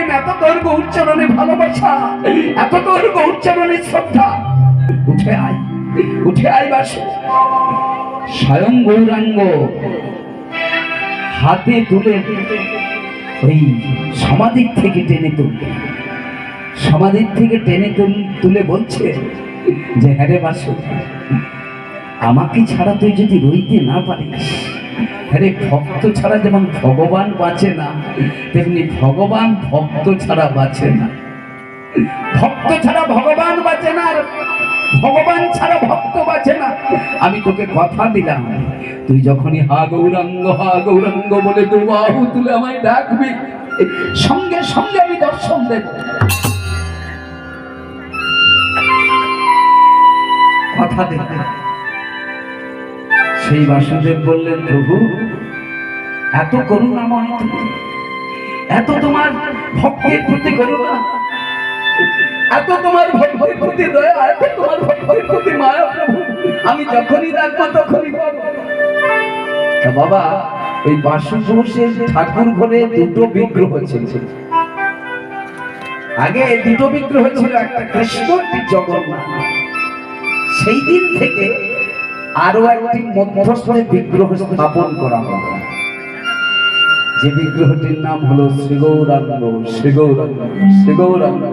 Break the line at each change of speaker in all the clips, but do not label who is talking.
প্রেম, এত তোর গৌরচরণে ভালোবাসা, এত তোর গৌরচরণে শ্রদ্ধা। উঠে আয়, উঠে আয় বাসু। স্বয়ং গৌরাঙ্গ হাতে তুলে ওই সমাধির থেকে টেনে তুলবে, সমাধির থেকে টেনে তুলে বলছে যে হ্যাঁ রে বাসু, আমাকে ছাড়া তুই যদি রইতে না পারিস, আরে ভক্ত ছাড়া যেমন ভগবান বাঁচে না, তেমনি ভগবান ভক্ত ছাড়া বাঁচে না। ভক্ত ছাড়া ভগবান বাঁচে না, আর ভগবান ছাড়া ভক্ত বাঁচে না। আমি তোকে কথা দিলাম, তুই যখনই হা গৌরাঙ্গ বলে দু বাহু তুলে আমায় ডাকবি, সঙ্গে সঙ্গে আমি দর্শন দেব। কথা দে। সেই বাসুদেব বললেন, প্রভু এত করুণাময়, এত তোমার ভক্তের প্রতি করুণা, এত তোমার ভক্তের প্রতি দয়া, এত তোমার ভক্তের প্রতি মায়া, প্রভু আমি যখনই ডাকবো তখনই পাবো। বাবা, ওই বাসুদেবের ঠাকুর ঘরে দুটো বিগ্রহ ছিল। আগে দুটো বিগ্রহ ছিল, একটা কৃষ্ণ, একটি জগন্নাথ। সেই দিন থেকে আরো একটি মধ্যস্থলে বিগ্রহ স্থাপন করা হলো, যে বিগ্রহটির নাম হলো শ্রী গৌরাঙ্গ। শ্রী গৌরাঙ্গ, শ্রী গৌরাঙ্গ।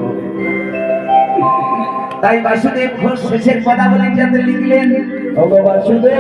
তাই বাসুদেব ঘোষ শেষের কথা বলে যাতে লিখলেন, বাসুদেব